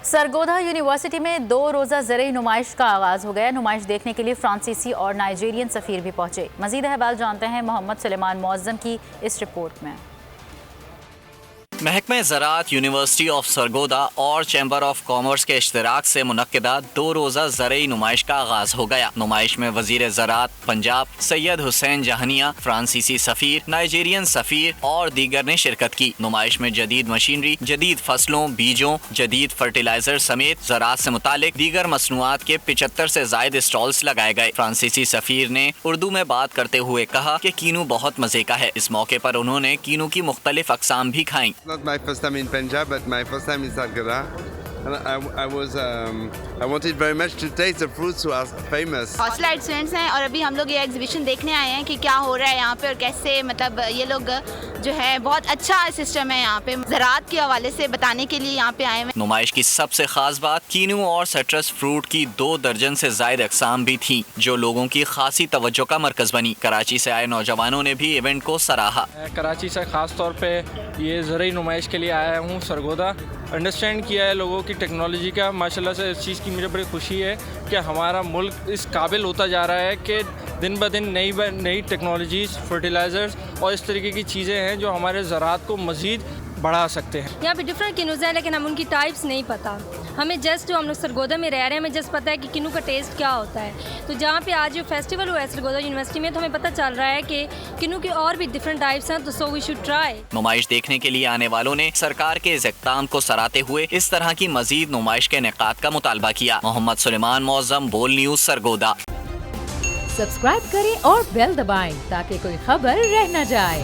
Sargodha university میں 2 روزہ زرعی نمائش کا آغاز ہو گیا۔ نمائش دیکھنے کے لیے فرانسیسی اور نائجیرین سفیر بھی پہنچے۔ مزید احوال جانتے ہیں محمد سلیمان معظم کی اس رپورٹ میں۔ محکمہ زراعت یونیورسٹی آف سرگودا اور چیمبر آف کامرس کے اشتراک سے منعقدہ 2 روزہ زرعی نمائش کا آغاز ہو گیا۔ نمائش میں وزیر زراعت پنجاب سید حسین جہانیہ، فرانسیسی سفیر، نائجیرین سفیر اور دیگر نے شرکت کی۔ نمائش میں جدید مشینری، جدید فصلوں، بیجوں، جدید فرٹیلائزر سمیت زراعت سے متعلق دیگر مصنوعات کے 75 سے زائد اسٹالز لگائے گئے۔ فرانسیسی سفیر نے اردو میں بات کرتے ہوئے کہا کہ کینو بہت مزے کا ہے۔ اس موقع پر انہوں نے کینو کی مختلف اقسام بھی کھائیں۔ Not my first time in Punjab, but my first time in Sargada. And I wanted very much to taste the fruits who are famous. حوصلہ اسٹوڈنٹس ہیں اور ابھی ہم لوگ یہ ایگزیبیشن دیکھنے آئے ہیں کہ کیا ہو رہا ہے یہاں پہ اور کیسے مطلب یہ لوگ جو ہے بہت اچھا سسٹم ہے یہاں پہ زراعت کے حوالے سے بتانے کے لیے یہاں پہ آئے ہیں۔ نمائش کی سب سے خاص بات کینو اور سٹرس فروٹ کی 2 درجن سے زائد اقسام بھی تھیں جو لوگوں کی خاصی توجہ کا مرکز بنی۔ کراچی سے آئے نوجوانوں نے بھی ایونٹ کو سراہا۔ کراچی سے خاص طور پہ یہ زرعی نمائش کے لیے آیا ہوں سرگودا، انڈرسٹینڈ کیا ہے لوگوں کی ٹیکنالوجی کا۔ ماشاءاللہ سے اس چیز کی مجھے بڑی خوشی ہے کہ ہمارا ملک اس قابل ہوتا جا رہا ہے کہ دن بدن نئی ٹیکنالوجیز، فرٹیلائزرز اور اس طریقے کی چیزیں ہیں جو ہمارے زراعت کو مزید بڑھا سکتے ہیں۔ یہاں پہ ڈفرینٹ کنوز ہیں لیکن ہم ان کی ٹائپس نہیں پتہ۔ ہمیں جسٹ جو ہم لوگ سرگودا میں رہ رہے ہیں ہمیں جسٹ پتہ ہے کہ کنو کا ٹیسٹ کیا ہوتا ہے۔ تو جہاں پہ آج جو فیسٹیول ہوا ہے سرگودا یونیورسٹی میں تو ہمیں پتہ چل رہا ہے کہ کنو کے اور بھی ڈفرینٹ ٹائپس ہیں، تو سو وی شوڈ ٹرائی۔ نمائش دیکھنے کے لیے آنے والوں نے سرکار کے اس اقدام کو سراہتے ہوئے اس طرح کی مزید نمائش کے انعقاد کا مطالبہ کیا۔ محمد سلیمان معظم، بول نیوز، سرگودا۔ سبسکرائب کریں اور بیل دبائیں تاکہ کوئی خبر رہ نہ جائے۔